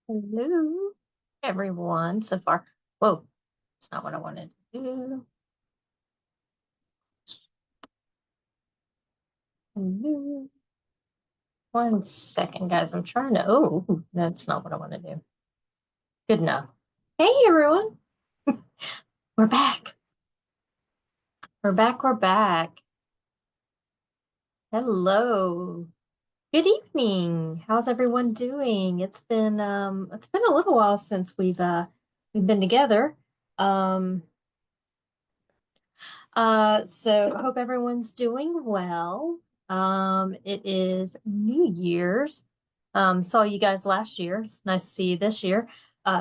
Hello, everyone. So far, whoa, that's not what I wanted to do. Hello. 1 second, guys. I'm trying to. Oh, that's not what I want to do. Good enough. Hey, everyone. We're back. We're back. We're back. Hello. Good evening. How's everyone doing? It's been a little while since we've been together. Um, so I hope everyone's doing well. It is New Year's. Saw you guys last year. It's nice to see you this year.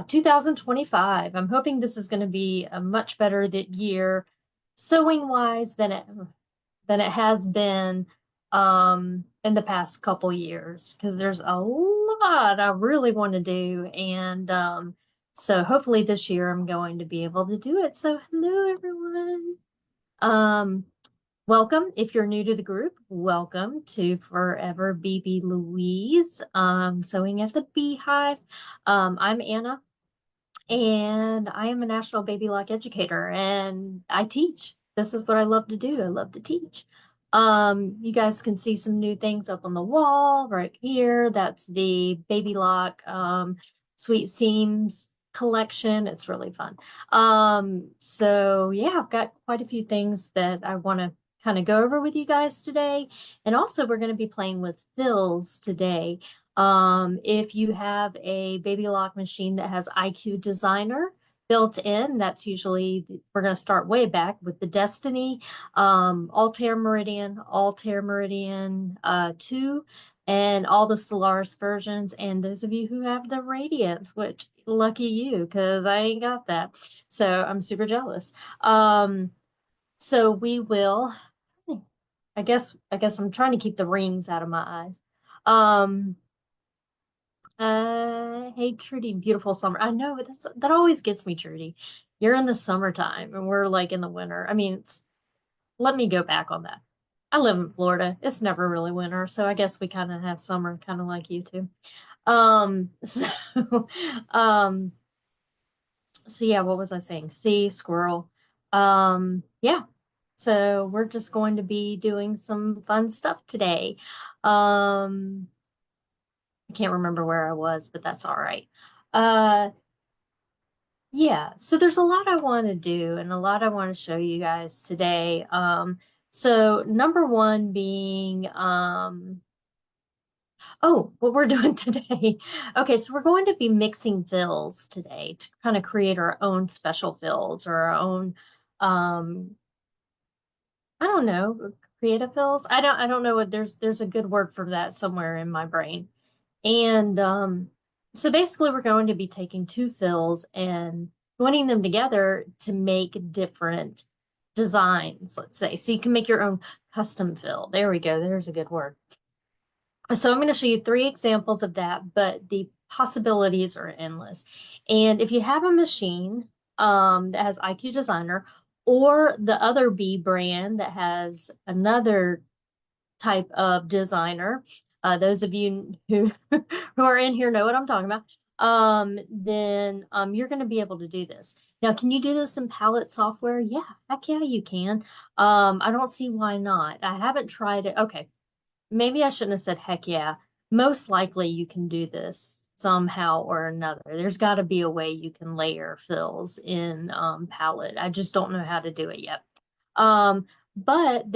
2025. I'm hoping this is going to be a much better year, sewing wise than it has been in the past couple years because there's a lot I really want to do and so hopefully this year I'm going to be able to do it. So hello everyone. Um, Welcome. If you're new to the group, welcome to Forever BB Louise, Sewing at the Beehive. I'm Anna, and I am a National Baby Lock educator, and I teach. This is what I love to do. I love to teach. You guys can see some new things up on the wall right here. That's the Baby Lock Sweet Seams collection. It's really fun. So yeah, I've got quite a few things that I want to kind of go over with you guys today. And also we're going to be playing with fills today. If you have a Baby Lock machine that has IQ Designer built in, that's usually, we're going to start way back with the Destiny, Altair Meridian 2, and all the Solaris versions. And those of you who have the Radiance, which lucky you, because I ain't got that. So I'm super jealous. So we will, I guess I'm trying to keep the rings out of my eyes. Um, hey Trudy, beautiful summer. I know, but that always gets me, Trudy. You're in the summertime and we're like in the winter. I mean, let me go back on that. I live in Florida. It's never really winter, so I guess we kind of have summer, kind of like you too. So, um, so yeah, what was I saying? See, squirrel. Yeah. So we're just going to be doing some fun stuff today. Um, I can't remember where I was, but that's all right. Uh, Yeah, so there's a lot I want to do and a lot I want to show you guys today. So number one being, oh, what we're doing today. Okay, so we're going to be mixing fills today to kind of create our own special fills or our own, um, I don't know, creative fills. I don't know what there's a good word for that somewhere in my brain. And so basically, we're going to be taking two fills and joining them together to make different designs, let's say. So you can make your own custom fill. There we go. There's a good word. So I'm going to show you three examples of that, but the possibilities are endless. And if you have a machine that has IQ Designer or the other B brand that has another type of designer. Those of you who who are in here know what I'm talking about. Then you're going to be able to do this. Now, can you do this in palette software? Yeah, heck yeah, you can. I don't see why not. I haven't tried it. Okay, maybe I shouldn't have said heck yeah. Most likely you can do this somehow or another. There's got to be a way you can layer fills in palette. I just don't know how to do it yet. But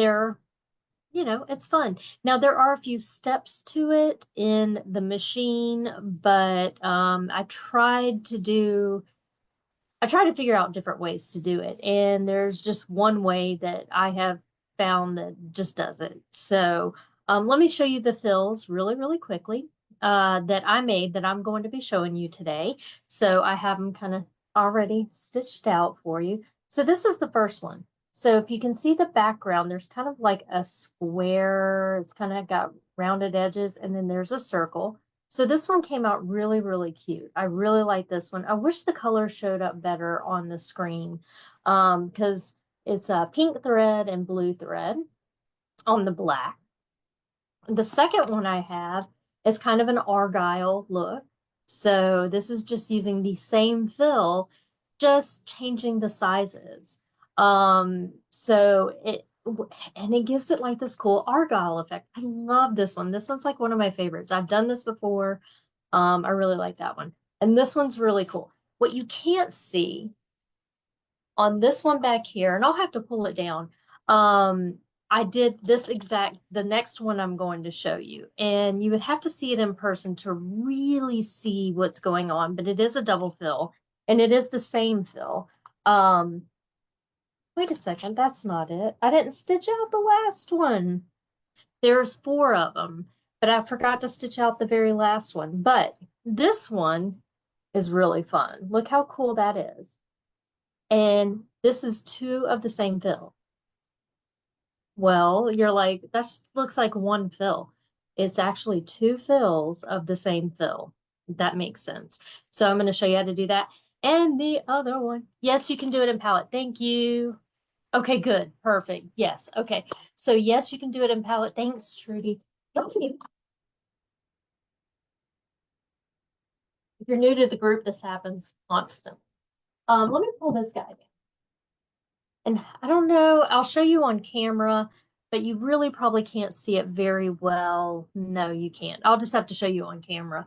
it's fun. Now, there are a few steps to it in the machine, but I tried to figure out different ways to do it. And there's just one way that I have found that just does it. So let me show you the fills really, really quickly that I made that I'm going to be showing you today. So I have them kind of already stitched out for you. So this is the first one. So if you can see the background, there's kind of like a square. It's kind of got rounded edges, and then there's a circle. So this one came out really, really cute. I really like this one. I wish the color showed up better on the screen because it's a pink thread and blue thread on the black. The second one I have is kind of an argyle look. So this is just using the same fill, just changing the sizes. And it gives it like this cool argyle effect. I love this one. This one's like one of my favorites. I've done this before. I really like that one. And this one's really cool. What you can't see on this one back here, and I'll have to pull it down. I did the next one I'm going to show you, and you would have to see it in person to really see what's going on, but it is a double fill, and it is the same fill. Um, Wait a second, that's not it. I didn't stitch out the last one. There's four of them, but I forgot to stitch out the very last one. But this one is really fun. Look how cool that is. And this is two of the same fill. Well, you're like, that looks like one fill. It's actually two fills of the same fill. That makes sense. So I'm going to show you how to do that. And the other one. Yes, you can do it in palette. Thank you. Okay, good. Perfect. Yes. Okay. So yes, you can do it in palette. Thanks, Trudy. Thank you. If you're new to the group, this happens constantly. Let me pull this guy down. And I don't know, I'll show you on camera, but you really probably can't see it very well. No, you can't. I'll just have to show you on camera.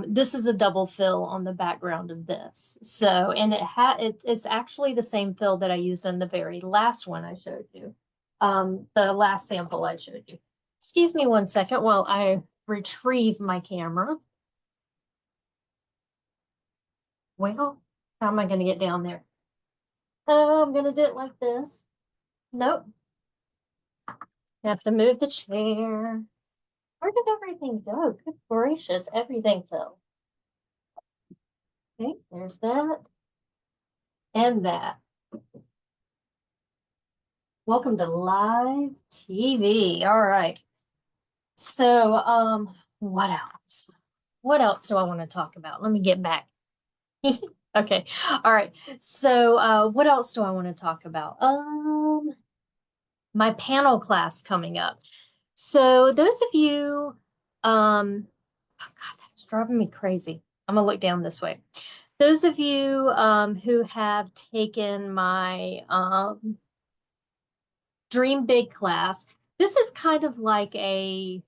This is a double fill on the background of this. So, and it's actually the same fill that I used on the very last one I showed you. The last sample I showed you. Excuse me one second while I retrieve my camera. Well, how am I going to get down there? Oh, I'm going to do it like this. Nope. Have to move the chair. Where did everything go? Good gracious, everything fell. Okay, there's that. And that. Welcome to live TV. All right. So, what else? What else do I want to talk about? Let me get back. Okay. All right. So, what else do I want to talk about? My panel class coming up. So those of you, oh God, that's driving me crazy. I'm gonna look down this way. Those of you who have taken my Dream Big class, this is kind of like a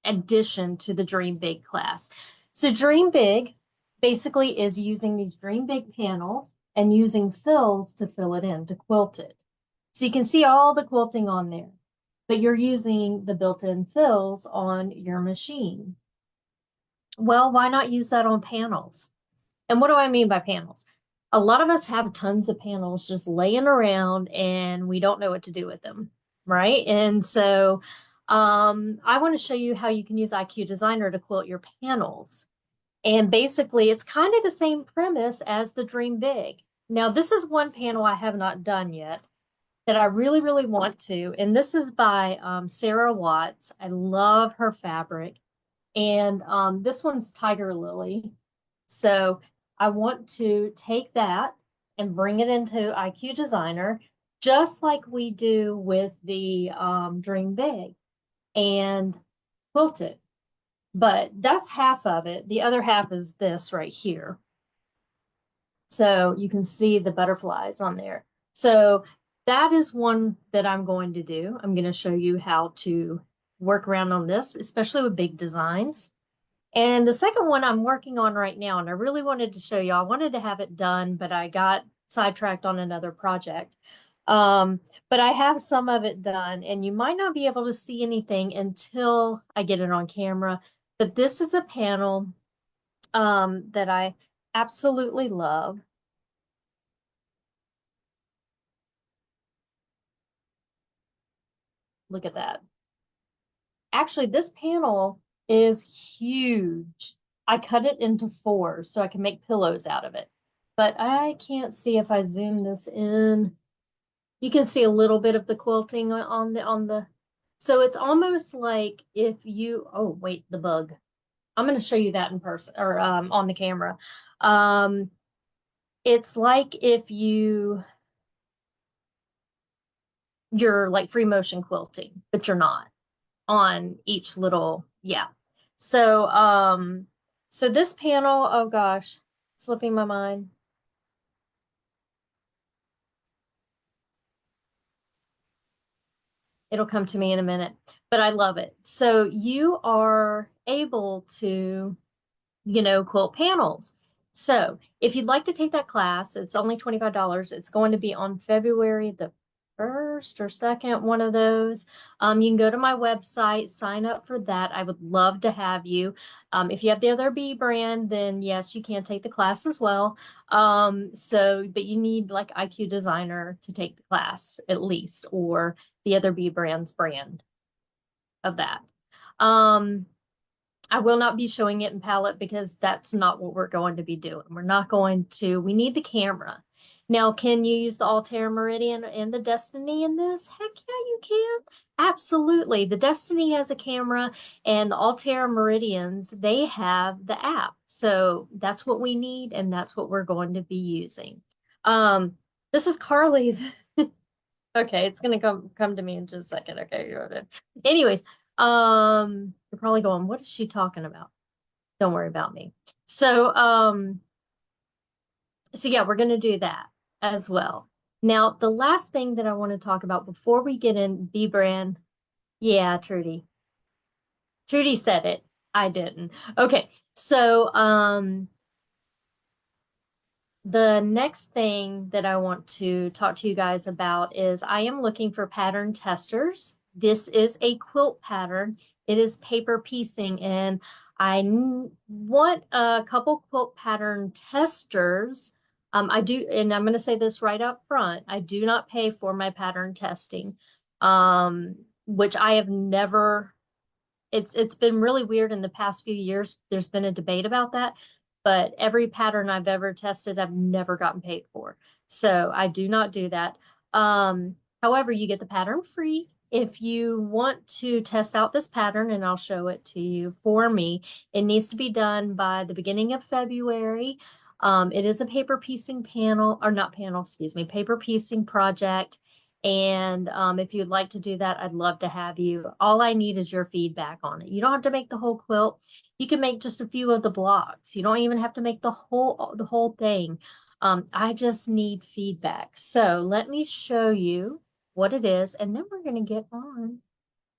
addition to the Dream Big class. So Dream Big basically is using these Dream Big panels and using fills to fill it in, to quilt it. So you can see all the quilting on there, but you're using the built-in fills on your machine. Well, why not use that on panels? And what do I mean by panels? A lot of us have tons of panels just laying around and we don't know what to do with them, right? And so I want to show you how you can use IQ Designer to quilt your panels. And basically, it's kind of the same premise as the Dream Big. Now, this is one panel I have not done yet that I really, really want to. And this is by Sarah Watts. I love her fabric. And this one's Tiger Lily. So I want to take that and bring it into IQ Designer, just like we do with the Dream Big, and quilt it. But that's half of it. The other half is this right here. So you can see the butterflies on there. So that is one that I'm going to do. I'm going to show you how to work around on this, especially with big designs. And the second one I'm working on right now, and I really wanted to show you, I wanted to have it done, but I got sidetracked on another project. But I have some of it done, and you might not be able to see anything until I get it on camera. But this is a panel that I absolutely love. Look at that. Actually, this panel is huge. I cut it into four so I can make pillows out of it. But I can't see if I zoom this in. You can see a little bit of the quilting on the so it's almost like if you oh wait, the bug. I'm going to show you that in person or on the camera. It's like if you're like free motion quilting, but you're not on each little, yeah. So So this panel, oh gosh, slipping my mind. It'll come to me in a minute, but I love it. So you are able to, quilt panels. So if you'd like to take that class, it's only $25. It's going to be on February the 1st or 2nd, one of those. You can go to my website, sign up for that. I would love to have you. If you have the other B brand, then yes, you can take the class as well. But you need like IQ Designer to take the class at least, or the other B brand's brand of that. Um, I will not be showing it in palette because that's not what we're going to be doing. We need the camera. Now, can you use the Altair Meridian and the Destiny in this? Heck yeah, you can. Absolutely. The Destiny has a camera and the Altair Meridians, they have the app. So that's what we need and that's what we're going to be using. Um, this is Carly's. Okay, it's gonna come to me in just a second. Okay, you wrote it. Anyways, you're probably going, what is she talking about? Don't worry about me. So yeah, we're gonna do that as well. Now, the last thing that I want to talk about before we get in B brand, yeah, Trudy. Trudy said it. I didn't. Okay, so the next thing that I want to talk to you guys about is I am looking for pattern testers. This is a quilt pattern. It is paper piecing, and want a couple quilt pattern testers. I do, and I'm going to say this right up front. I do not pay for my pattern testing, which I have never. It's been really weird in the past few years. There's been a debate about that, but every pattern I've ever tested, I've never gotten paid for. So I do not do that. However, you get the pattern free if you want to test out this pattern, and I'll show it to you for me. It needs to be done by the beginning of February. It is a paper piecing panel, or not panel, excuse me, paper piecing project. And if you'd like to do that, I'd love to have you. All I need is your feedback on it. You don't have to make the whole quilt. You can make just a few of the blocks. You don't even have to make the whole thing. I just need feedback. So let me show you what it is, and then we're going to get on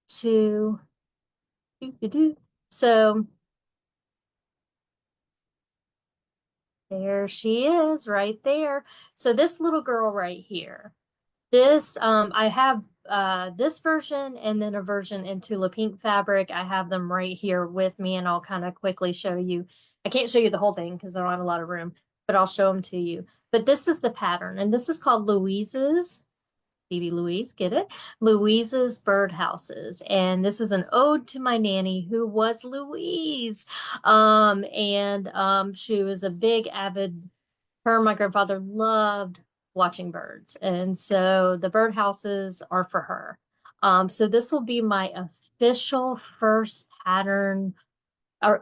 to So there she is right there. So this little girl right here. I have this version and then a version in Tula Pink fabric. I have them right here with me, and I'll kind of quickly show you. I can't show you the whole thing because I don't have a lot of room, but I'll show them to you. But this is the pattern, and this is called Louise's, Phoebe Louise, get it? Louise's Birdhouses. And this is an ode to my nanny who was Louise. She was a big avid her and my grandfather loved watching birds. And so the birdhouses are for her. So this will be my official first pattern or,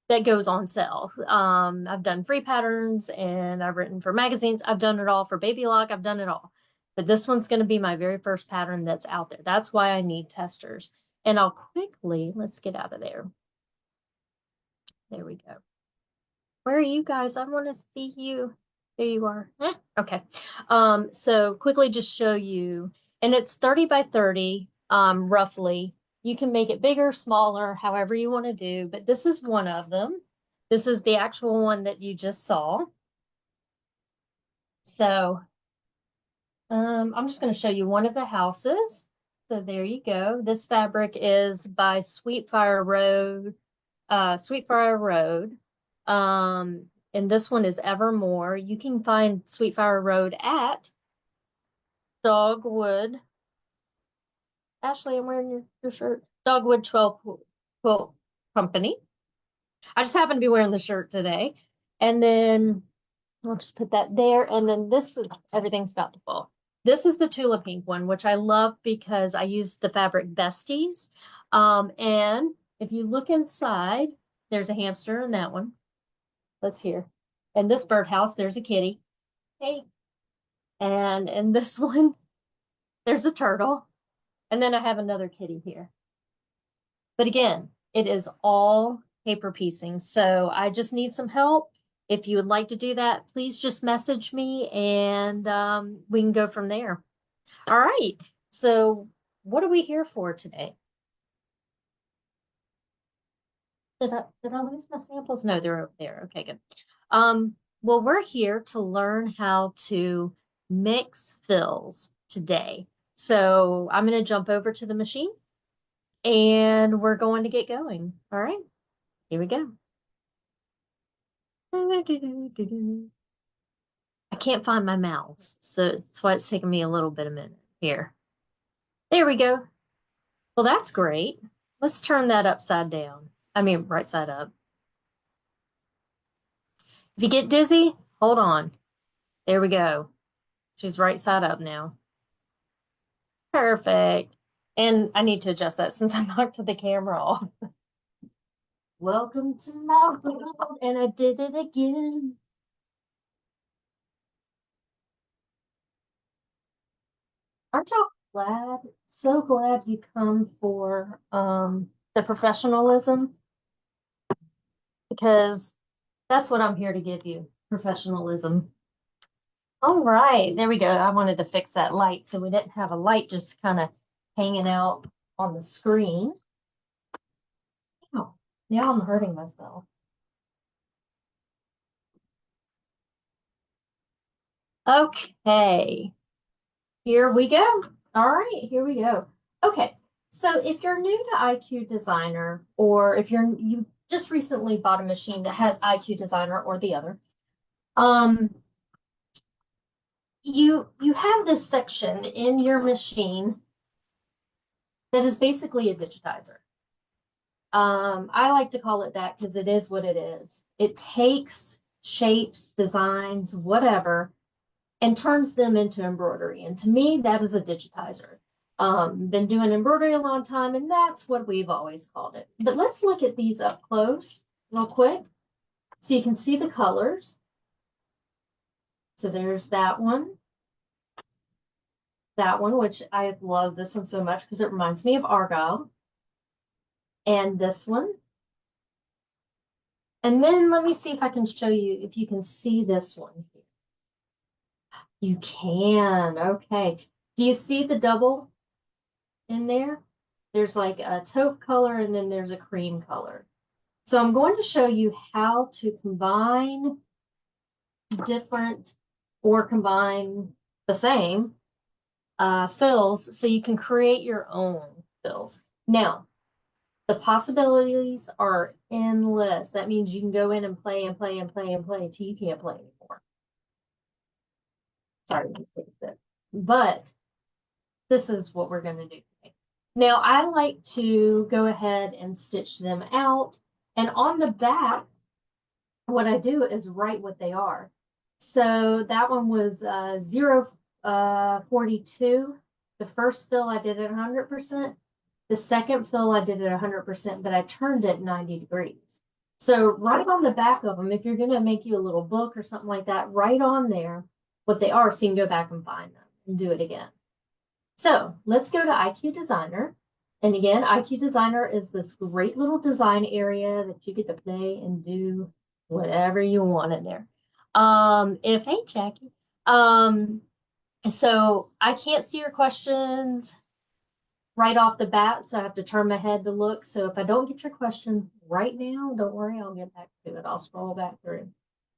that goes on sale. I've done free patterns and I've written for magazines. I've done it all for Baby Lock. I've done it all. But this one's going to be my very first pattern that's out there. That's why I need testers. And let's get out of there. There we go. Where are you guys? I want to see you. There you are. Okay. So quickly just show you, and it's 30 by 30, roughly. You can make it bigger, smaller, however you want to do, but this is one of them. This is the actual one that you just saw. So, I'm just going to show you one of the houses. So there you go. This fabric is by Sweetfire Road, Sweetfire Road. And this one is Evermore. You can find Sweetfire Road at Dogwood. Ashley, I'm wearing your shirt. Dogwood 12 Quilt Company. I just happen to be wearing the shirt today. And then I'll just put that there. And then this is everything's about to fall. This is the Tula Pink one, which I love because I use the fabric Besties. And if you look inside, there's a hamster in that one. Let's hear. And this birdhouse, there's a kitty. Hey. And in this one, there's a turtle. And then I have another kitty here. But again, it is all paper piecing. So I just need some help. If you would like to do that, please just message me and we can go from there. All right. So what are we here for today? Did I lose my samples? No, they're over there. Okay, good. Well, we're here to learn how to mix fills today. So I'm going to jump over to the machine and we're going to get going. All right, here we go. I can't find my mouse, so that's why it's taking me a little bit of a minute here. There we go. Well, that's great. Let's turn that upside down. I mean, right side up. If you get dizzy, hold on. There we go. She's right side up now. Perfect. And I need to adjust that since I knocked the camera off. Welcome to my world, and I did it again. Aren't y'all glad? So glad you come for the professionalism, because that's what I'm here to give you, professionalism. All right, there we go. I wanted to fix that light so we didn't have a light just kind of hanging out on the screen. Oh, now I'm hurting myself. Okay, here we go. All right, here we go. Okay, so if you're new to IQ Designer, or if you just recently bought a machine that has IQ Designer or the other, you have this section in your machine that is basically a digitizer. I like to call it that because it is what it is. It takes shapes, designs, whatever, and turns them into embroidery. And to me, that is a digitizer. Been doing embroidery a long time, and that's what we've always called it. But let's look at these up close real quick so you can see the colors. So there's that one, which I love this one so much because it reminds me of Argyle. And this one. And then let me see if I can show you if you can see this one here. You can, okay. Do you see the double in there? There's like a taupe color and then there's a cream color. So I'm going to show you how to combine different or combine the same fills so you can create your own fills. Now, the possibilities are endless. That means you can go in and play and play and play and play until you can't play anymore. Sorry, but this is what we're going to do today. Now, I like to go ahead and stitch them out. And on the back, what I do is write what they are. So that one was 042. The first fill I did at 100%. The second fill I did at 100%, but I turned it 90 degrees. So right on the back of them, if you're going to make you a little book or something like that, right on there what they are so you can go back and find them and do it again. So let's go to IQ Designer. And again, IQ Designer is this great little design area that you get to play and do whatever you want in there. Hey, Jackie. So I can't see your questions right off the bat, so I have to turn my head to look. So if I don't get your question right now, don't worry, I'll get back to it. I'll scroll back through.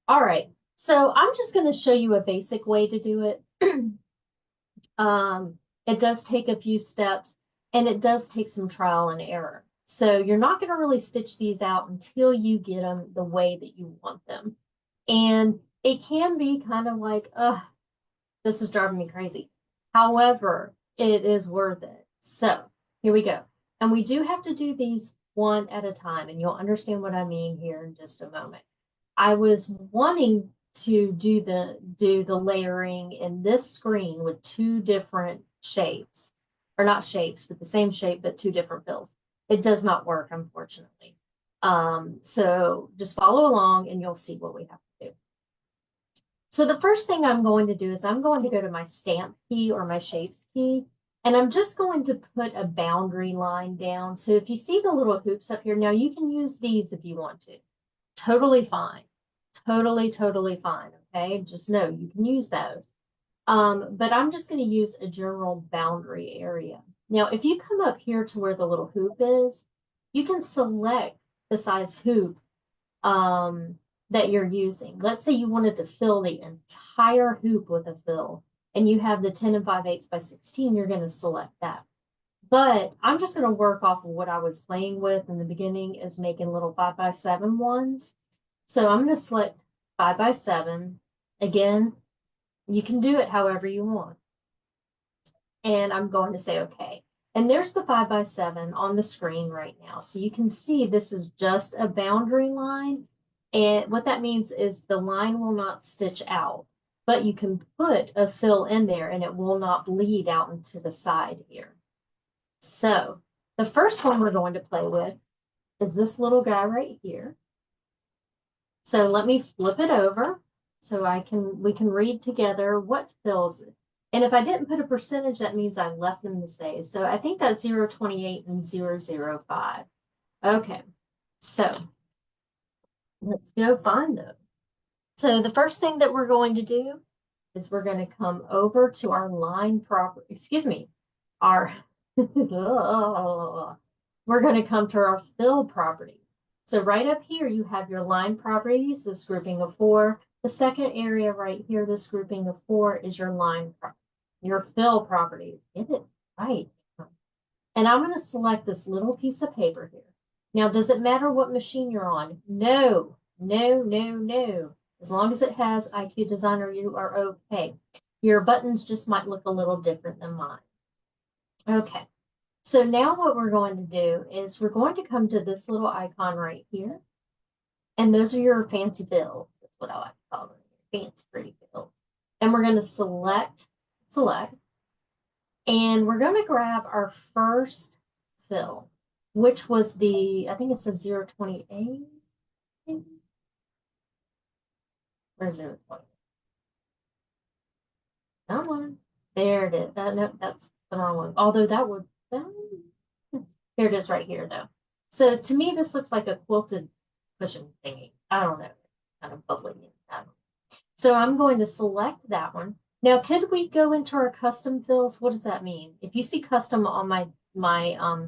All right, so I'm just going to show you a basic way to do it. It does take a few steps, and it does take some trial and error. So you're not going to really stitch these out until you get them the way that you want them. And it can be kind of like, this is driving me crazy. However, it is worth it. So here we go. And we do have to do these one at a time, and you'll understand what I mean here in just a moment. I was wanting to do the layering in this screen with two different shapes, or not shapes, but the same shape, but two different fills. It does not work, unfortunately. So just follow along and you'll see what we have to do. So the first thing I'm going to do is I'm going to go to my stamp key or my shapes key, And I'm just going to put a boundary line down. So if you see the little hoops up here, now you can use these if you want to. Totally fine. Totally, totally fine. Okay. Just know you can use those. But I'm just going to use a general boundary area. Now, if you come up here to where the little hoop is, you can select the size hoop that you're using. Let's say you wanted to fill the entire hoop with a fill, and you have the 10 and 5/8 by 16, you're going to select that. But I'm just going to work off of what I was playing with in the beginning, is making little 5x7 ones. So I'm going to select 5x7. Again, you can do it however you want. And I'm going to say okay. And there's the 5x7 on the screen right now. So you can see this is just a boundary line. And what that means is the line will not stitch out, but you can put a fill in there and it will not bleed out into the side here. So the first one we're going to play with is this little guy right here. So let me flip it over so we can read together what fills it. And if I didn't put a percentage, that means I left them the same. So I think that's 0.28 and 0.05. Okay, so let's go find them. So the first thing that we're going to do is we're going to come over to our line property, excuse me, our, we're going to come to our fill property. So right up here, you have your line properties, this grouping of 4. The second area right here, this grouping of 4 is your line, your fill properties. Get it right. And I'm going to select this little piece of paper here. Now, does it matter what machine you're on? No, no, no, no. As long as it has IQ Designer, you are okay. Your buttons just might look a little different than mine. Okay. So now what we're going to do is we're going to come to this little icon right here. And those are your fancy fills. That's what I like to call them. Fancy pretty fills. And we're going to select. And we're going to grab our first fill, which was the, I think it says 0.28. Where's 0.28? Come on. There it is. No, that's the wrong one. Although that would, there it is right here though. So to me, this looks like a quilted cushion thingy. I don't know. Kind of bubbly. So I'm going to select that one. Now, could we go into our custom fills? What does that mean? If you see custom on my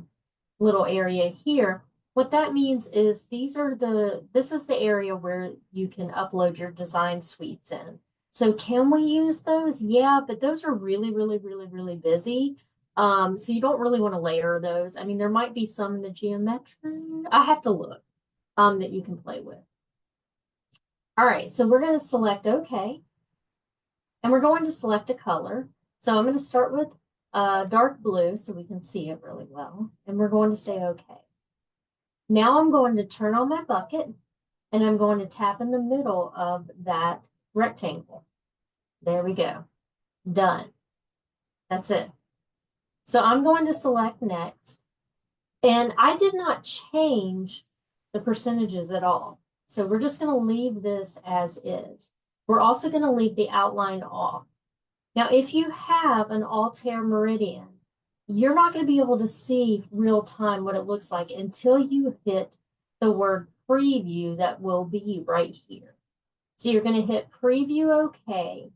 little area here, what that means is this is the area where you can upload your design suites in. So can we use those? Yeah, but those are really, really, really, really busy. So you don't really want to layer those. I mean, there might be some in the geometry. I have to look that you can play with. All right, so we're going to select OK. And we're going to select a color. So I'm going to start with dark blue so we can see it really well. And we're going to say OK. Now I'm going to turn on my bucket and I'm going to tap in the middle of that rectangle. There we go. Done. That's it. So I'm going to select next. And I did not change the percentages at all. So we're just going to leave this as is. We're also going to leave the outline off. Now, if you have an Altair Meridian, you're not going to be able to see real time what it looks like until you hit the word preview that will be right here. So you're going to hit preview OK.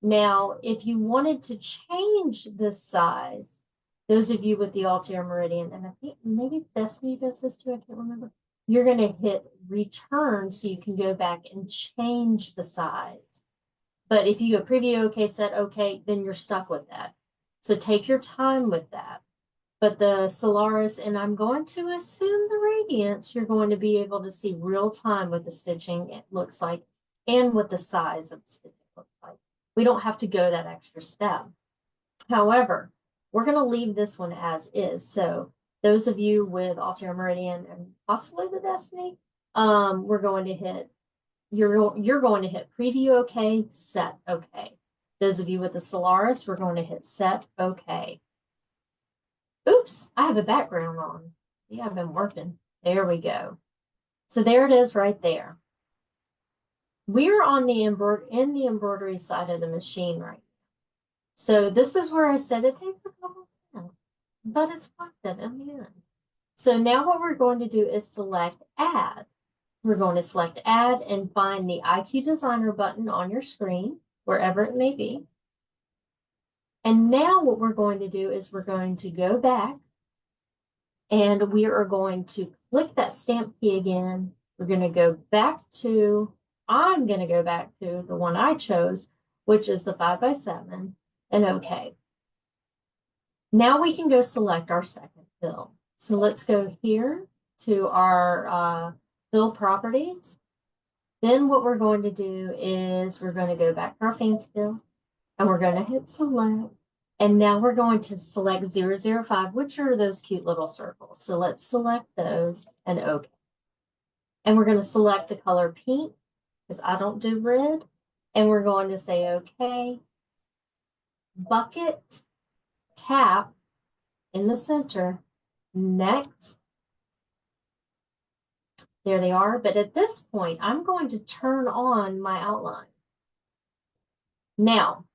Now, if you wanted to change this size, those of you with the Altair Meridian, and I think maybe Destiny does this too, I can't remember. You're going to hit return so you can go back and change the size. But if you go preview OK, set OK, then you're stuck with that. So take your time with that. But the Solaris, and I'm going to assume the Radiance, you're going to be able to see real time what the stitching it looks like and what the size of the stitching looks like. We don't have to go that extra step. However, we're going to leave this one as is. So those of you with Altair Meridian and possibly the Destiny, we're going to hit, you're going to hit preview OK, set OK. Those of you with the Solaris, we're going to hit set OK. Oops, I have a background on. Yeah, I've been working. There we go. So there it is right there. We're on the in the embroidery side of the machine right now. So this is where I said it takes a couple steps, but it's worth it in the end. So now what we're going to do is select Add. We're going to select Add and find the IQ Designer button on your screen, wherever it may be. And now what we're going to do is we're going to go back and we are going to click that stamp key again. We're going to go back to, I'm going to go back to the one I chose, which is the 5x7, and OK. Now we can go select our second fill. So let's go here to our fill properties. Then what we're going to do is we're going to go back to our fancy fill and we're going to hit select. And now we're going to select 005, which are those cute little circles. So let's select those and OK. And we're going to select the color pink because I don't do red. And we're going to say OK. Bucket, tap in the center, next. There they are. But at this point, I'm going to turn on my outline. Now,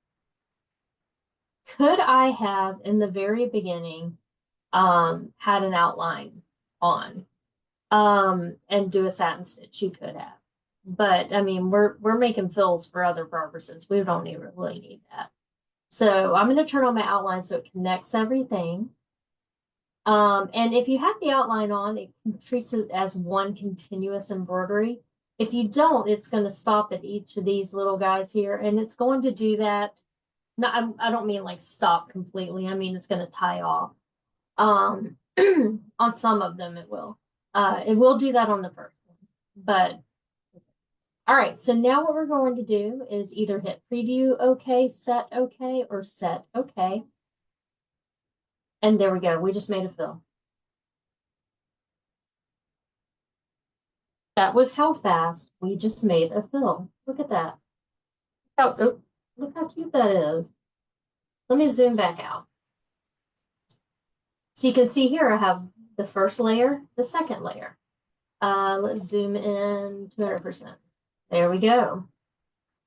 could I have in the very beginning had an outline on and do a satin stitch? You could have, but I mean we're making fills for other purposes. We don't even really need that. So I'm going to turn on my outline so it connects everything. And if you have the outline on, it treats it as one continuous embroidery. If you don't, it's going to stop at each of these little guys here, and it's going to do that. No, I don't mean like stop completely. I mean, it's going to tie off. On some of them, it will. It will do that on the first one. But, all right. So now what we're going to do is either hit preview OK, set OK, or set OK. And there we go. We just made a fill. That was how fast we just made a fill. Look at that. Oh, look how cute that is. Let me zoom back out. So you can see here I have the first layer, the second layer. Let's zoom in 200%. There we go.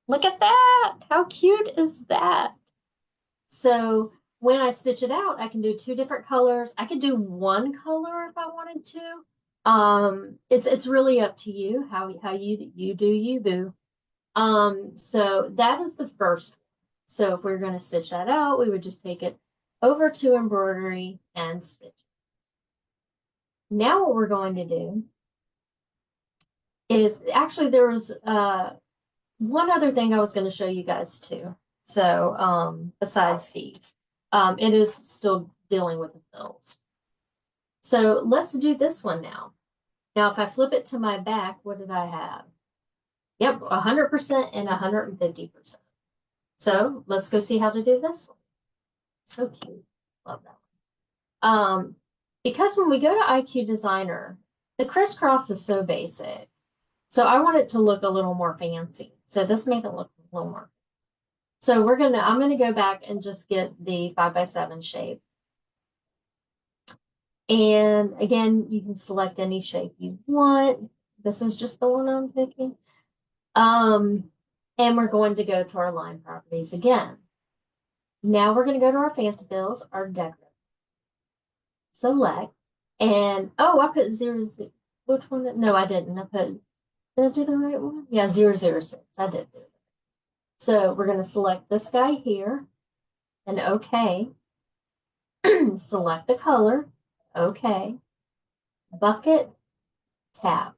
Look at that. How cute is that? So when I stitch it out, I can do two different colors. I could do one color if I wanted to. It's really up to you how you do you boo. So that is the first one. So if we're going to stitch that out, we would just take it over to embroidery and stitch. Now what we're going to do is actually there was one other thing I was going to show you guys too. So besides these, it is still dealing with the fills. So let's do this one now. Now, if I flip it to my back, what did I have? Yep, 100% and 150%. So let's go see how to do this one. So cute. Love that one. Because when we go to IQ Designer, the crisscross is so basic. So I want it to look a little more fancy. So this made it look a little more. So I'm gonna go back and just get the 5x7 shape. And again, you can select any shape you want. This is just the one I'm picking. And we're going to go to our line properties again. Now we're going to go to our fancy fills, our decorative. Select, and oh, I put 0, which one? No, I didn't. Did I do the right one? Yeah, 006. I did do it. So we're going to select this guy here and OK. Select the color. OK. Bucket, tab.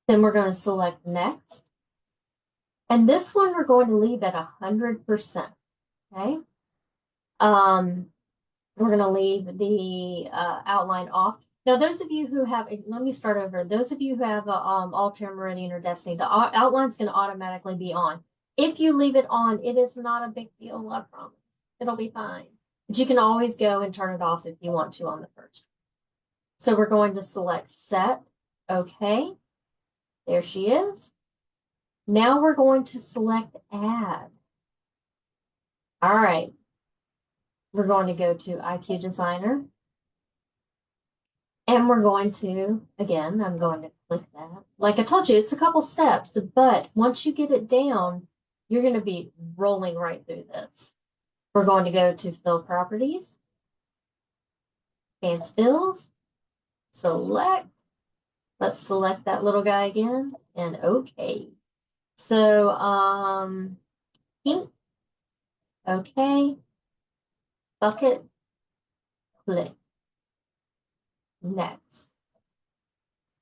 Then we're going to select next. And this one we're going to leave at 100%. Okay. We're going to leave the outline off. Now, those of you who have, let me start over. Those of you who have Altair, Meridian, or Destiny, the outline's going to automatically be on. If you leave it on, it is not a big deal, I promise. It'll be fine. But you can always go and turn it off if you want to on the first. So we're going to select set. Okay. There she is. Now we're going to select add. All right. We're going to go to IQ Designer. And we're going to, again, I'm going to click that. Like I told you, it's a couple steps, but once you get it down, You're going to be rolling right through this. We're going to go to fill properties, advanced fills, select. Let's select that little guy again and okay. So, pink, okay, bucket, click, next.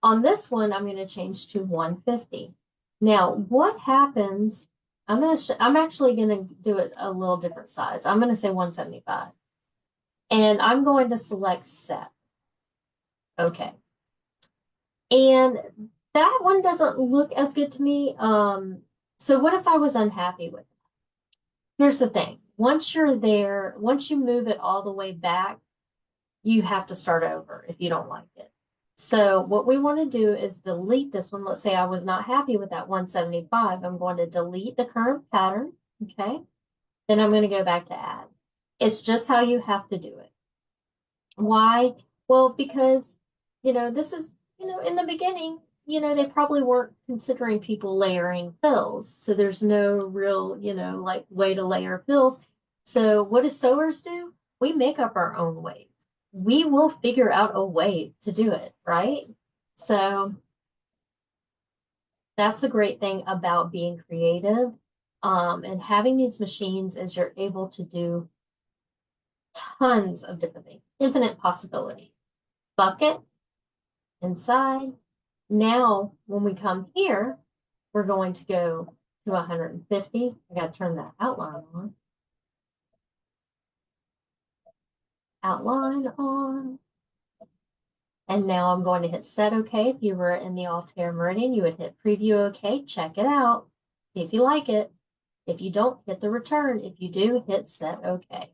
On this one, I'm going to change to 150. Now, what happens? I'm actually going to do it a little different size. I'm going to say 175. And I'm going to select set. Okay. And that one doesn't look as good to me. So what if I was unhappy with it? Here's the thing. Once you're there, once you move it all the way back, you have to start over if you don't like it. So what we want to do is delete this one. Let's say I was not happy with that 175. I'm going to delete the current pattern. Okay. Then I'm going to go back to add. It's just how you have to do it. Why? Well, because, this is, in the beginning, they probably weren't considering people layering fills. So there's no real, like way to layer fills. So what do sewers do? We make up our own ways. We will figure out a way to do it, right? So that's the great thing about being creative, and having these machines is you're able to do tons of different things, infinite possibility. Bucket, inside. Now, when we come here, we're going to go to 150. I got to turn that outline on. Outline on. And now I'm going to hit set OK. If you were in the Altair Meridian, you would hit preview OK. Check it out. See if you like it. If you don't, hit the return. If you do, hit set OK.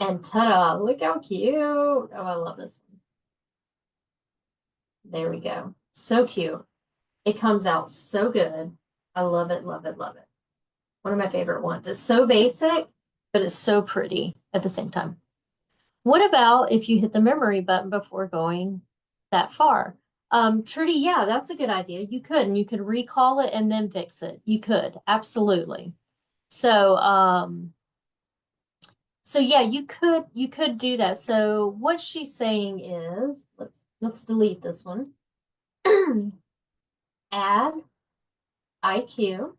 And ta-da, look how cute. Oh, I love this one. There we go. So cute. It comes out so good. I love it, love it, love it. One of my favorite ones. It's so basic, but it's so pretty at the same time. What about if you hit the memory button before going that far? Trudy, yeah, that's a good idea. You could, and you could recall it and then fix it. You could, absolutely. So yeah, you could do that. So what she's saying is, let's delete this one. Add IQ.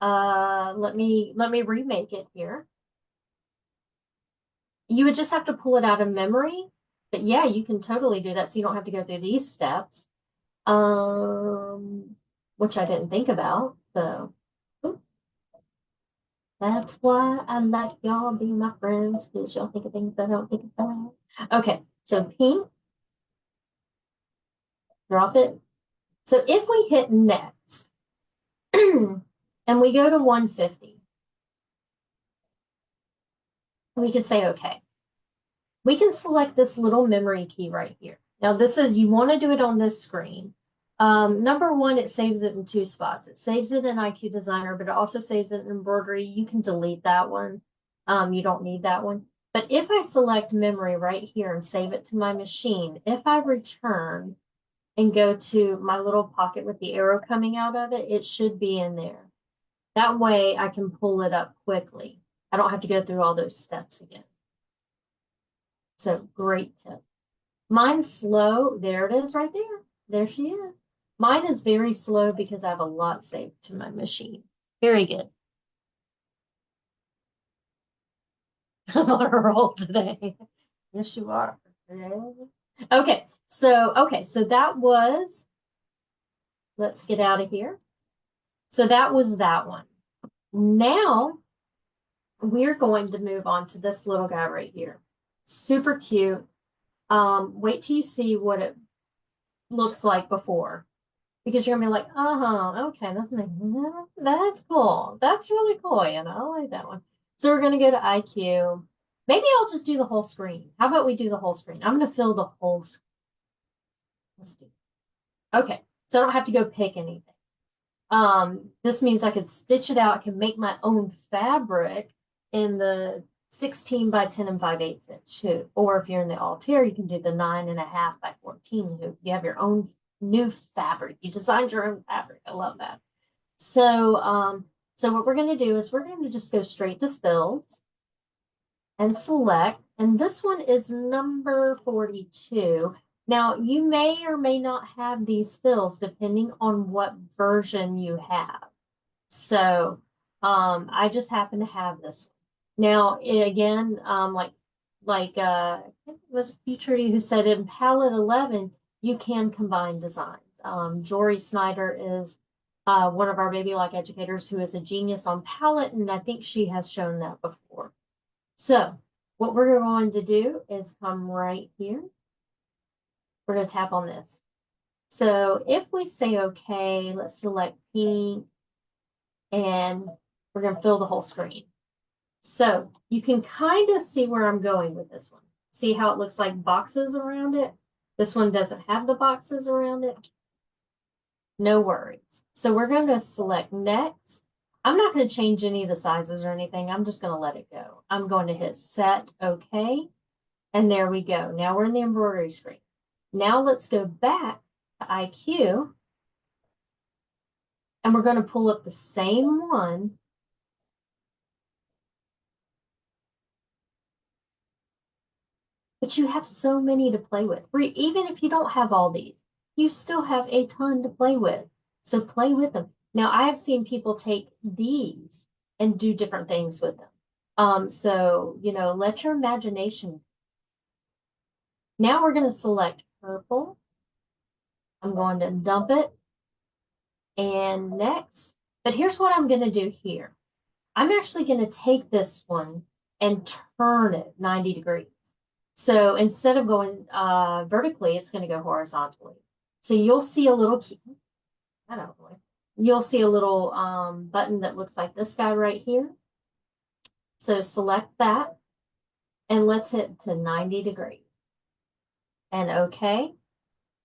Let me remake it here. You would just have to pull it out of memory, but yeah, you can totally do that. So you don't have to go through these steps, which I didn't think about. So that's why I like y'all being my friends, because y'all think of things I don't think about. Okay, so pink, drop it. So if we hit next and we go to 150, we can say okay. We can select this little memory key right here. Now this is, you want to do it on this screen. Number one, it saves it in two spots. It saves it in IQ Designer, but it also saves it in Embroidery. You can delete that one. You don't need that one. But if I select memory right here and save it to my machine, if I return and go to my little pocket with the arrow coming out of it, it should be in there. That way I can pull it up quickly. I don't have to go through all those steps again. So great tip. Mine's slow. There it is right there. There she is. Mine is very slow because I have a lot saved to my machine. Very good. I'm on a roll today. Yes, you are. Okay, so that was, let's get out of here. So that was that one. Now we're going to move on to this little guy right here. Super cute. Wait till you see what it looks like before, because you're gonna be like, okay, that's cool. That's really cool, Anna. I like that one. So we're gonna go to IQ. Maybe I'll just do the whole screen. How about we do the whole screen? I'm gonna fill the whole screen. Let's do it. Okay, so I don't have to go pick anything. This means I could stitch it out. I can make my own fabric in the 16 by 10 and 5/8 inch hoop. Or if you're in the Altair, you can do the 9.5 by 14 hoop. You have your own new fabric. You designed your own fabric. I love that. So what we're going to do is we're going to just go straight to fills and select, and this one is number 42. Now, you may or may not have these fills depending on what version you have. So, I just happen to have this one. Now, again, I think it was Futurity who said in Palette 11, you can combine designs. Jory Snyder is one of our Baby Lock educators who is a genius on Palette, and I think she has shown that before. So what we're going to do is come right here. We're going to tap on this. So if we say okay, let's select pink, and we're going to fill the whole screen. So you can kind of see where I'm going with this one. See how it looks like boxes around it? This one doesn't have the boxes around it. No worries. So we're going to select next. I'm not going to change any of the sizes or anything. I'm just going to let it go. I'm going to hit set okay. And there we go. Now we're in the embroidery screen. Now let's go back to IQ. And we're going to pull up the same one. But you have so many to play with. Even if you don't have all these, you still have a ton to play with. So play with them. Now, I have seen people take these and do different things with them. So, let your imagination. Now we're going to select purple. I'm going to dump it. And next. But here's what I'm going to do here. I'm actually going to take this one and turn it 90 degrees. So instead of going vertically, it's going to go horizontally. So you'll see a little key. I don't know. You'll see a little button that looks like this guy right here. So select that and let's hit to 90 degrees. And okay.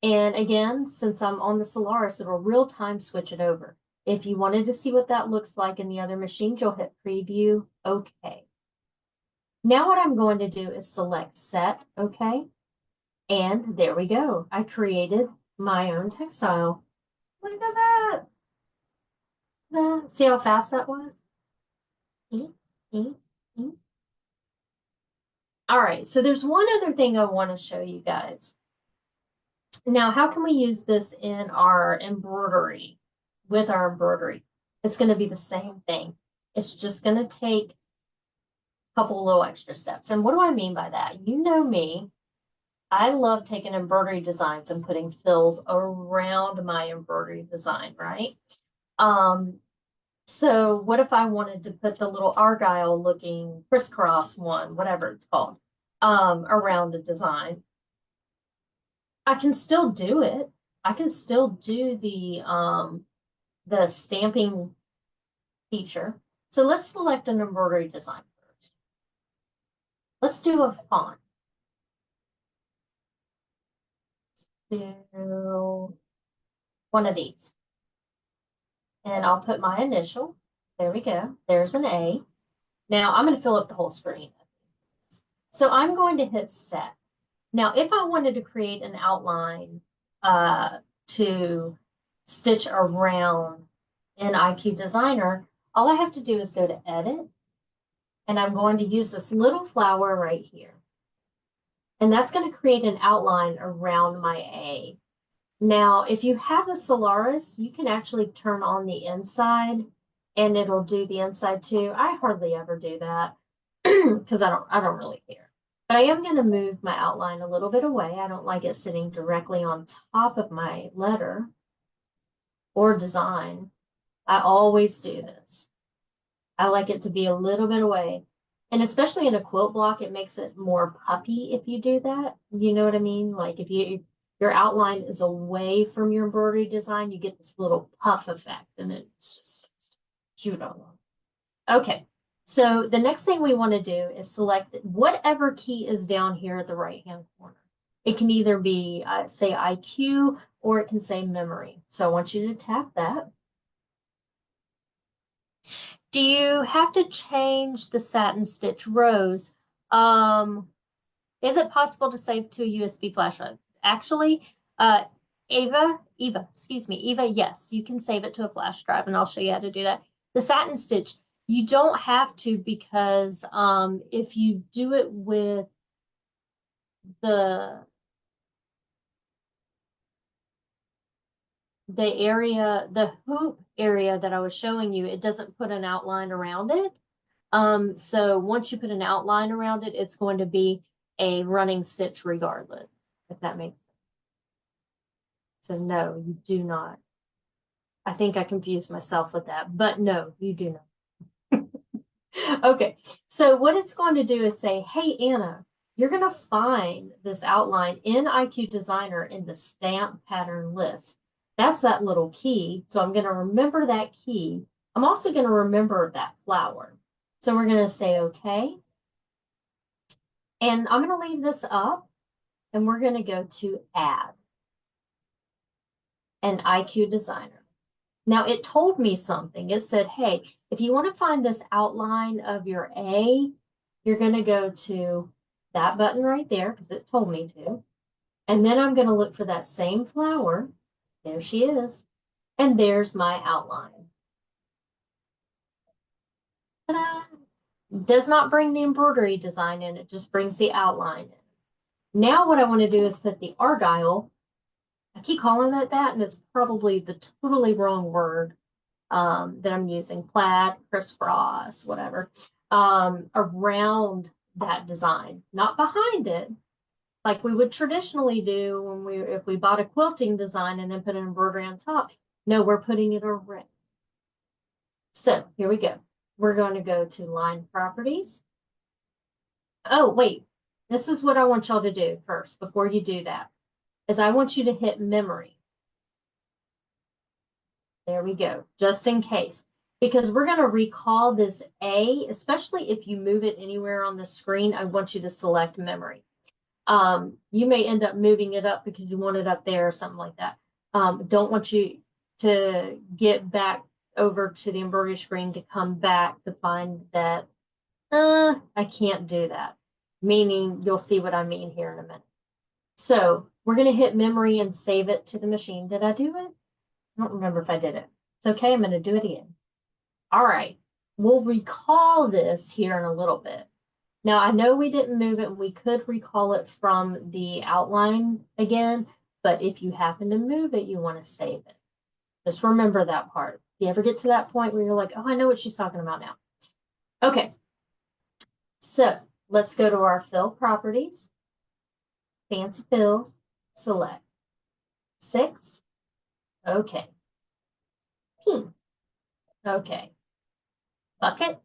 And again, since I'm on the Solaris, it'll real time switch it over. If you wanted to see what that looks like in the other machines, you'll hit preview, okay. Now what I'm going to do is select set, okay. And there we go. I created my own textile. Look at that. See how fast that was? All right, so there's one other thing I want to show you guys. Now, how can we use this in our embroidery, with our embroidery? It's going to be the same thing. It's just going to take a couple little extra steps. And what do I mean by that? You know me. I love taking embroidery designs and putting fills around my embroidery design, right? So what if I wanted to put the little argyle looking crisscross one, whatever it's called, around the design? I can still do it. I can still do the stamping feature. So let's select an embroidery design first. Let's do a font. Do one of these. And I'll put my initial. There we go. There's an A. Now I'm going to fill up the whole screen. So I'm going to hit set. Now, if I wanted to create an outline to stitch around in IQ Designer, all I have to do is go to edit. And I'm going to use this little flower right here. And that's going to create an outline around my A. Now, if you have a Solaris, you can actually turn on the inside and it'll do the inside too. I hardly ever do that because I don't really care. But I am going to move my outline a little bit away. I don't like it sitting directly on top of my letter or design. I always do this. I like it to be a little bit away. And especially in a quilt block, it makes it more puffy if you do that. You know what I mean? Like if your outline is away from your embroidery design, you get this little puff effect, and it's just cute on. Okay, so the next thing we want to do is select whatever key is down here at the right-hand corner. It can either be, say, IQ, or it can say memory. So I want you to tap that. Do you have to change the satin stitch rows? Is it possible to save to a USB flash drive? Actually, Excuse me, Eva, yes, you can save it to a flash drive and I'll show you how to do that. The satin stitch, you don't have to because if you do it with the the hoop area that I was showing you, it doesn't put an outline around it. So once you put an outline around it, it's going to be a running stitch regardless, if that makes sense. So no, you do not. I think I confused myself with that, but no, you do not. Okay, so what it's going to do is say, hey, Anna, you're going to find this outline in IQ Designer in the stamp pattern list. That's that little key. So I'm going to remember that key. I'm also going to remember that flower. So we're going to say, okay. And I'm going to leave this up and we're going to go to add an IQ Designer. Now it told me something. It said, hey, if you want to find this outline of your A, you're going to go to that button right there because it told me to. And then I'm going to look for that same flower. There she is. And there's my outline. Ta-da! Does not bring the embroidery design in. It just brings the outline in. Now what I want to do is put the argyle. I keep calling it that, and it's probably the totally wrong word that I'm using, plaid, crisscross, whatever, around that design, not behind it, like we would traditionally do if we bought a quilting design and then put an embroidery on top. No, we're putting it around. So here we go. We're going to go to line properties. Oh, wait, this is what I want y'all to do first before you do that, is I want you to hit memory. There we go, just in case, because we're going to recall this A, especially if you move it anywhere on the screen. I want you to select memory. You may end up moving it up because you want it up there or something like that. Don't want you to get back over to the embroidery screen to come back to find that, I can't do that, meaning you'll see what I mean here in a minute. So we're going to hit memory and save it to the machine. Did I do it? I don't remember if I did it. It's okay. I'm going to do it again. All right. We'll recall this here in a little bit. Now, I know we didn't move it and we could recall it from the outline again, but if you happen to move it, you want to save it. Just remember that part. If you ever get to that point where you're like, oh, I know what she's talking about now. Okay. So let's go to our fill properties. Fancy fills, select 6. Okay. Pink. Okay. Bucket,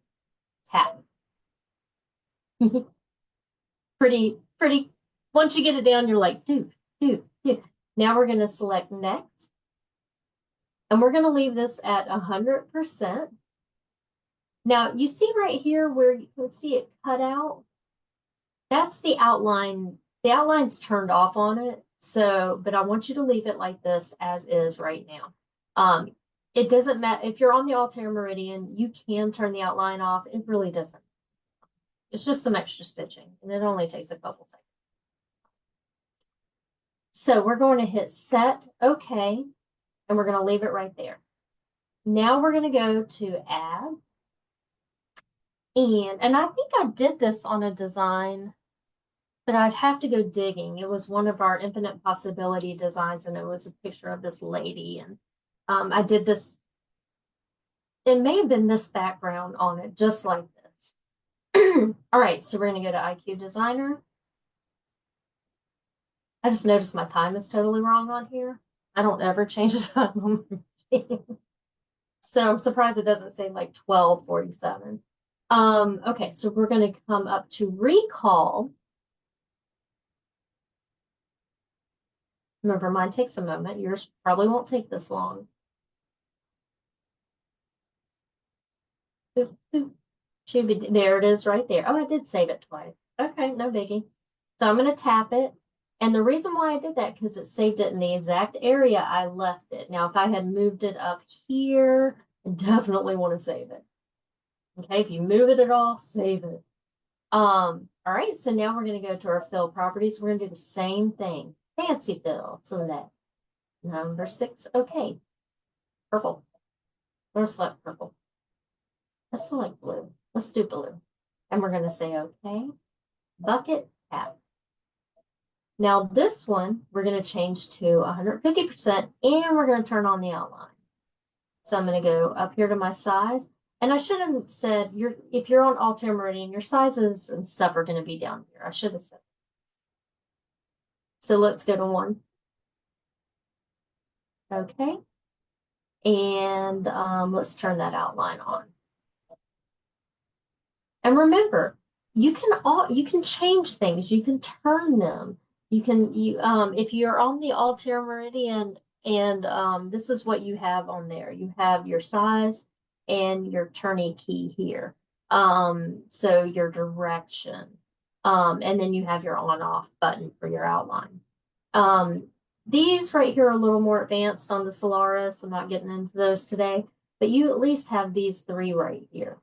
tap. pretty. Once you get it down, you're like, dude. Now we're going to select next. And we're going to leave this at 100%. Now you see right here where you can see it cut out. That's the outline. The outline's turned off on it. So, but I want you to leave it like this as is right now. It doesn't matter if you're on the Altair Meridian, you can turn the outline off. It really doesn't. It's just some extra stitching and it only takes a couple seconds. So we're going to hit set, okay, and we're going to leave it right there. Now we're going to go to add. And I think I did this on a design, but I'd have to go digging. It was one of our infinite possibility designs, and it was a picture of this lady. And I did this. It may have been this background on it, just like this. All right, so we're going to go to IQ Designer. I just noticed my time is totally wrong on here. I don't ever change the time on my machine. So I'm surprised it doesn't say like 12:47. Okay, so we're going to come up to recall. Remember, mine takes a moment. Yours probably won't take this long. Should be, there it is right there. Oh, I did save it twice. Okay, no biggie. So I'm going to tap it. And the reason why I did that, because it saved it in the exact area I left it. Now, if I had moved it up here, I definitely want to save it. Okay, if you move it at all, save it. All right, so now we're going to go to our fill properties. We're going to do the same thing. Fancy fill, select Number 6, okay. Purple. Let's select purple. Let's select blue. Let's do blue. And we're going to say, okay, bucket cap. Now this one, we're going to change to 150% and we're going to turn on the outline. So I'm going to go up here to my size. And I should have said, if you're on Altair Meridian, your sizes and stuff are going to be down here. I should have said. So let's go to 1. Okay. And let's turn that outline on. And remember, you can change things. You can turn them. If you're on the Altair Meridian and this is what you have on there. You have your size and your turning key here. So your direction. And then you have your on off button for your outline. These right here are a little more advanced on the Solaris. I'm not getting into those today, but you at least have these 3 right here.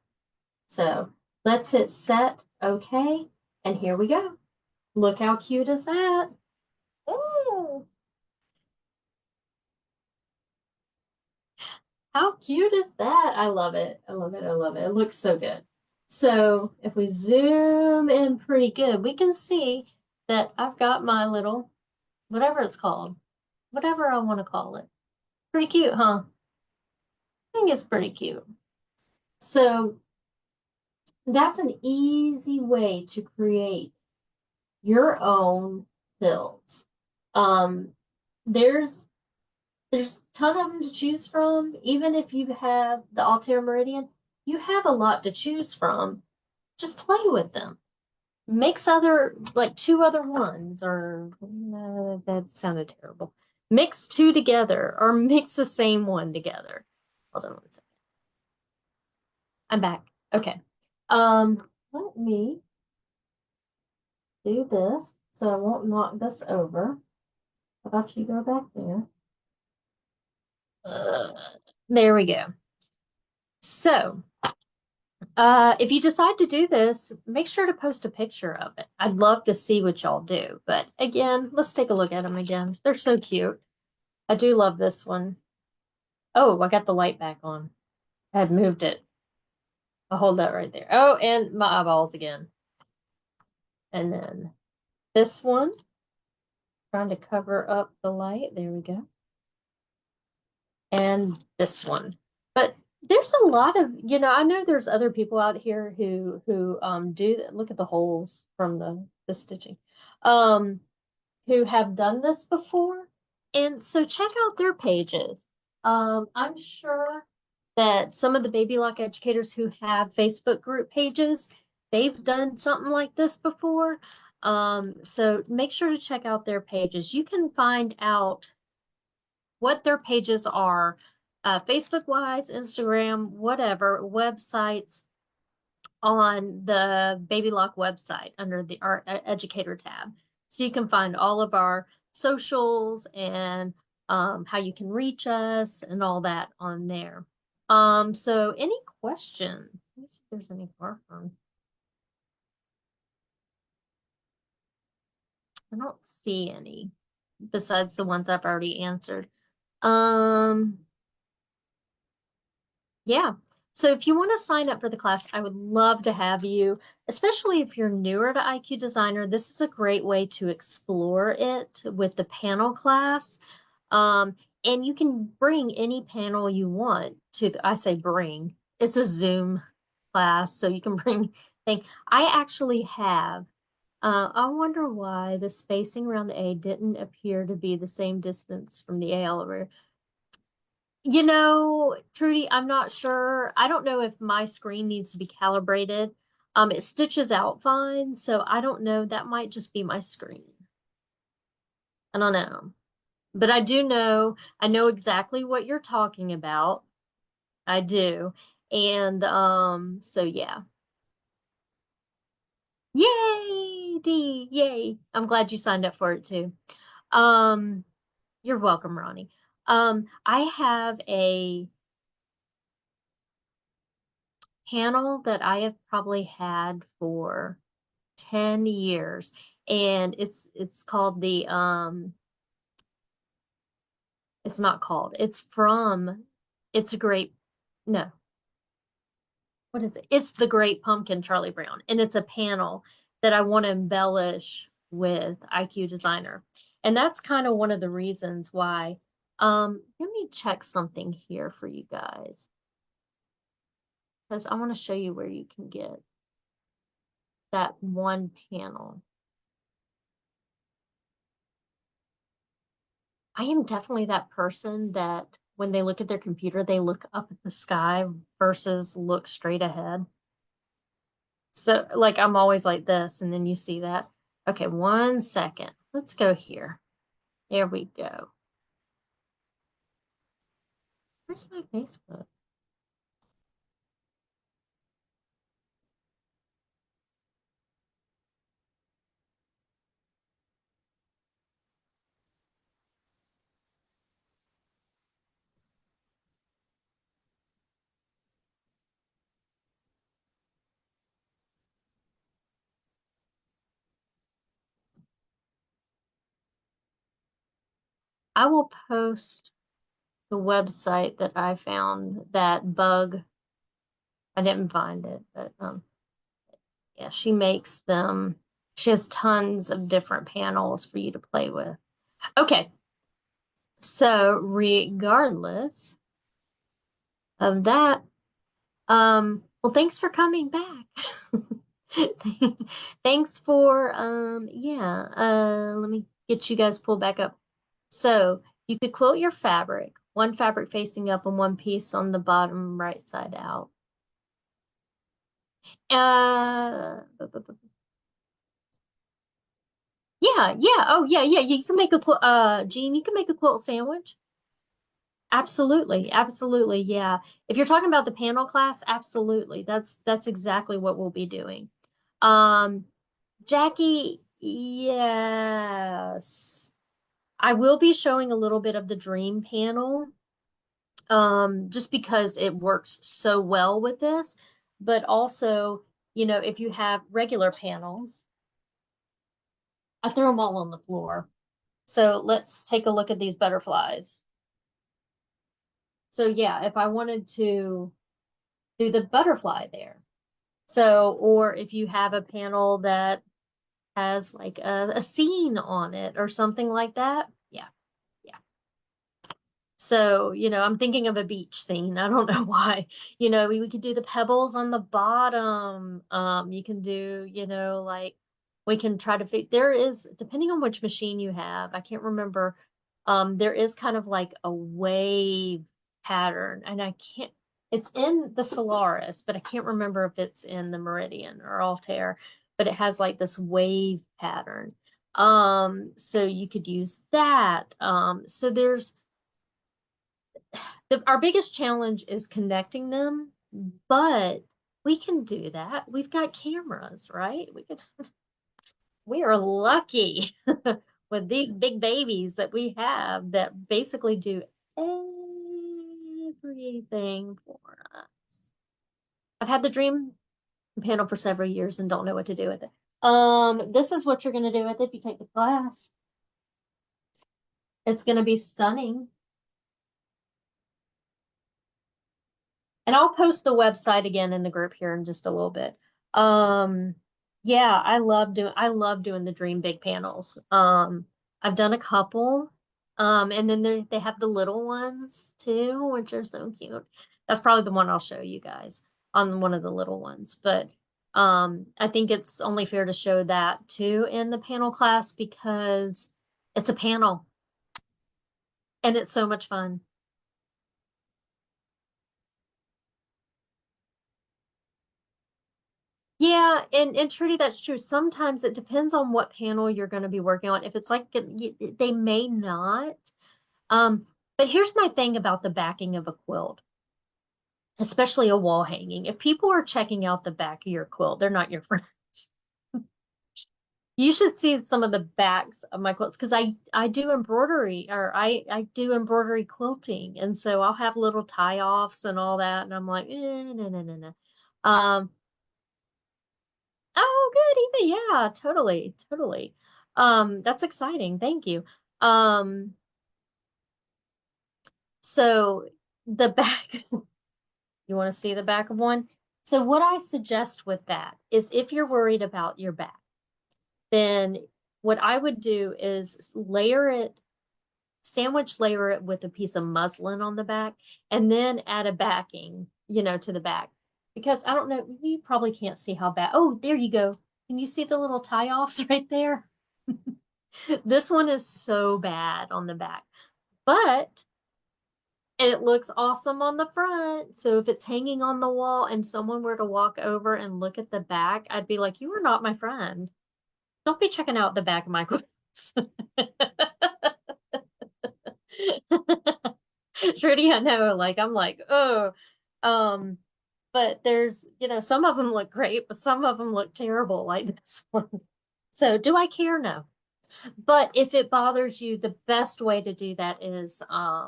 So let's hit set, okay, and here we go. Look how cute is that? Ooh, how cute is that? I love it. I love it. I love it. It looks so good. So if we zoom in pretty good, we can see that I've got my little, whatever it's called, whatever I want to call it. Pretty cute, huh? I think it's pretty cute. So that's an easy way to create your own builds. Um, there's there's a ton of them to choose from. Even if you have the Altair Meridian, you have a lot to choose from. Just play with them. Mix other, like 2 other ones, or that sounded terrible. Mix 2 together, or mix the same one together. Hold on 1 second. I'm back. Okay. Let me do this so I won't knock this over. How about you go back there? There we go. So, if you decide to do this, make sure to post a picture of it. I'd love to see what y'all do. But again, let's take a look at them again. They're so cute. I do love this one. Oh, I got the light back on. I had moved it. I'll hold that right there. Oh, and my eyeballs again. And then this one, trying to cover up the light. There we go. And this one. But there's a lot of, I know there's other people out here who do look at the holes from the stitching. Who have done this before. And so check out their pages. I'm sure that some of the Baby Lock educators who have Facebook group pages, they've done something like this before. So make sure to check out their pages. You can find out what their pages are, Facebook wise, Instagram, whatever, websites on the Baby Lock website under the Art Educator tab. So you can find all of our socials and how you can reach us and all that on there. So any questions? Let me see if there's any from. I don't see any besides the ones I've already answered. Yeah. So if you want to sign up for the class, I would love to have you, especially if you're newer to IQ Designer. This is a great way to explore it with the panel class. And you can bring any panel you want to, I say bring, it's a Zoom class, so you can bring things. I actually have, I wonder why the spacing around the A didn't appear to be the same distance from the A. Trudy, I'm not sure. I don't know if my screen needs to be calibrated. It stitches out fine, so I don't know. That might just be my screen. I don't know. But I know exactly what you're talking about. I do. And so yeah. Yay, D, yay. I'm glad you signed up for it too. Um, you're welcome, Ronnie. I have a panel that I have probably had for 10 years, and it's called the It's not called. It's from, it's a great, no, what is it? It's the Great Pumpkin, Charlie Brown. And it's a panel that I want to embellish with IQ Designer. And that's kind of one of the reasons why. Let me check something here for you guys. Because I want to show you where you can get that one panel. I am definitely that person that when they look at their computer, they look up at the sky versus look straight ahead. So, like, I'm always like this, and then you see that. Okay, 1 second. Let's go here. There we go. Where's my Facebook? I will post the website that I found that bug. I didn't find it, but yeah, she makes them. She has tons of different panels for you to play with. Okay, so regardless of that, well, thanks for coming back. Thanks for yeah, let me get you guys pulled back up. So you could quilt your fabric, one fabric facing up and one piece on the bottom right side out. Uh, yeah, yeah, oh yeah, yeah. You can make a quilt, Jean, you can make a quilt sandwich. Absolutely, absolutely, yeah. If you're talking about the panel class, absolutely. That's exactly what we'll be doing. Um, Jackie, yes. I will be showing a little bit of the dream panel, just because it works so well with this. But also, if you have regular panels, I threw them all on the floor. So let's take a look at these butterflies. So yeah, if I wanted to do the butterfly there. So, or if you have a panel that has like a scene on it or something like that. Yeah, yeah. So, I'm thinking of a beach scene. I don't know why. We could do the pebbles on the bottom. You can do, like we can try to fit there is, depending on which machine you have, I can't remember. There is kind of like a wave pattern, and it's in the Solaris, but I can't remember if it's in the Meridian or Altair, but it has like this wave pattern. So you could use that. So our biggest challenge is connecting them, but we can do that. We've got cameras, right? We are lucky with these big babies that we have that basically do everything for us. I've had the dream panel for several years and don't know what to do with it. This is what you're going to do with it if you take the class. It's going to be stunning. And I'll post the website again in the group here in just a little bit. Um, yeah, I love doing the Dream Big panels. I've done a couple. And then they have the little ones too, which are so cute. That's probably the one I'll show you guys on one of the little ones. But I think it's only fair to show that too in the panel class because it's a panel and it's so much fun. Yeah, and Trudy, that's true. Sometimes it depends on what panel you're going to be working on. If it's like they may not. Um, but here's my thing about the backing of a quilt, especially a wall hanging. If people are checking out the back of your quilt, they're not your friends. You should see some of the backs of my quilts because I do embroidery or I do embroidery quilting, and so I'll have little tie offs and all that, and I'm like, no, no, no, no. Um, Oh, good, Eva. Yeah, totally, totally. That's exciting. Thank you. Um, So the back, you want to see the back of one? So what I suggest with that is if you're worried about your back, then what I would do is sandwich layer it with a piece of muslin on the back, and then add a backing, to the back. Because I don't know, you probably can't see how bad. Oh, there you go. Can you see the little tie-offs right there? This one is so bad on the back, but it looks awesome on the front. So if it's hanging on the wall and someone were to walk over and look at the back, I'd be like, you are not my friend. Don't be checking out the back of my clothes. Trudy, I know, like I'm like, oh, um, but there's, some of them look great, but some of them look terrible, like this one. So do I care? No. But if it bothers you, the best way to do that is, I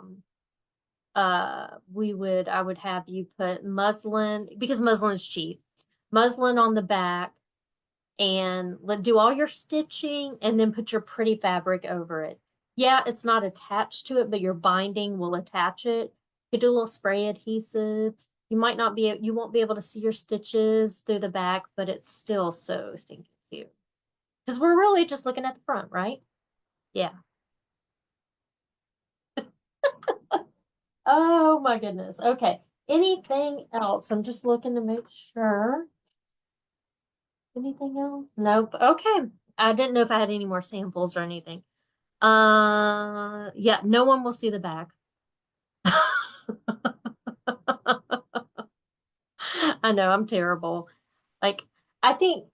would have you put muslin, because muslin is cheap, muslin on the back, and do all your stitching and then put your pretty fabric over it. Yeah, it's not attached to it, but your binding will attach it. You do a little spray adhesive. You won't be able to see your stitches through the back, but it's still so stinking cute. Because we're really just looking at the front, right? Yeah. Oh my goodness. Okay. Anything else? I'm just looking to make sure. Anything else? Nope. Okay. I didn't know if I had any more samples or anything. Yeah, no one will see the back. I know, I'm terrible. Like, I think,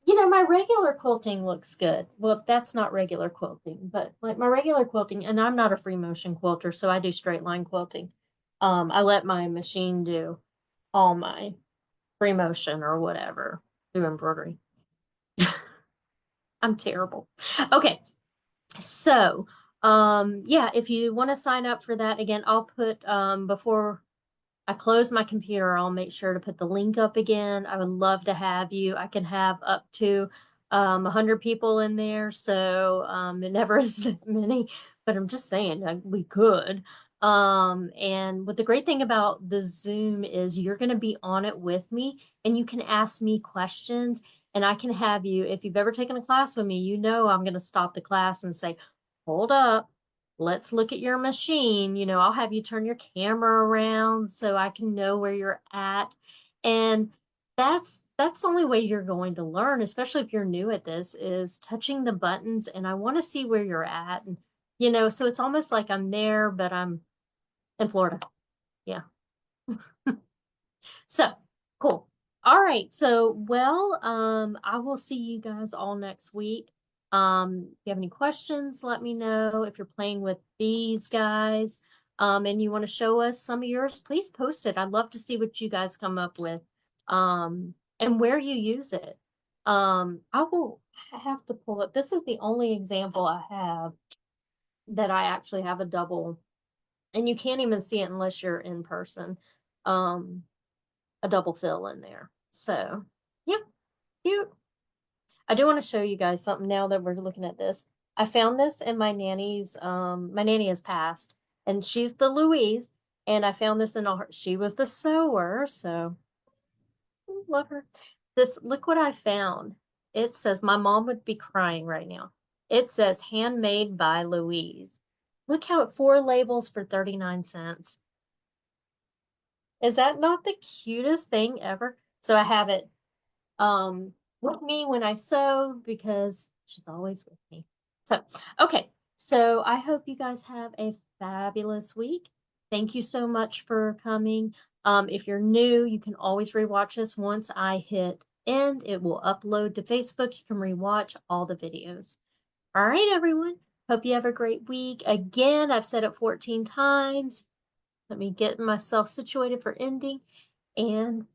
my regular quilting looks good. Well, that's not regular quilting, but like my regular quilting, and I'm not a free motion quilter, so I do straight line quilting. I let my machine do all my free motion or whatever through embroidery. I'm terrible. Okay, so yeah, if you want to sign up for that, again, I'll put before I close my computer, I'll make sure to put the link up again. I would love to have you. I can have up to 100 people in there, so it never is that many, but I'm just saying we could. And what the great thing about the Zoom is you're going to be on it with me, and you can ask me questions, and I can have you, if you've ever taken a class with me, I'm going to stop the class and say, hold up, let's look at your machine. I'll have you turn your camera around so I can know where you're at. And that's the only way you're going to learn, especially if you're new at this, is touching the buttons. And I want to see where you're at. And, so it's almost like I'm there, but I'm in Florida. Yeah. So cool. All right. So, well, I will see you guys all next week. If you have any questions, let me know. If you're playing with these guys, and you want to show us some of yours, please post it. I'd love to see what you guys come up with, and where you use it. I will have to pull up. This is the only example I have that I actually have a double, and you can't even see it unless you're in person. Um, a double fill in there. So, yeah, cute. I do want to show you guys something now that we're looking at this. I found this in my nanny has passed, and she's the Louise, and I found this in all her, she was the sewer, so love her. Look what I found. It says, my mom would be crying right now. It says, handmade by Louise. Look how 4 labels for 39 cents. Is that not the cutest thing ever? So I have it with me when I sew because she's always with me. So, okay. So I hope you guys have a fabulous week. Thank you so much for coming. If you're new, you can always rewatch us. Once I hit end, it will upload to Facebook. You can rewatch all the videos. All right, everyone. Hope you have a great week. Again, I've said it 14 times. Let me get myself situated for ending. And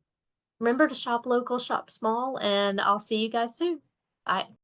remember to shop local, shop small, and I'll see you guys soon. Bye.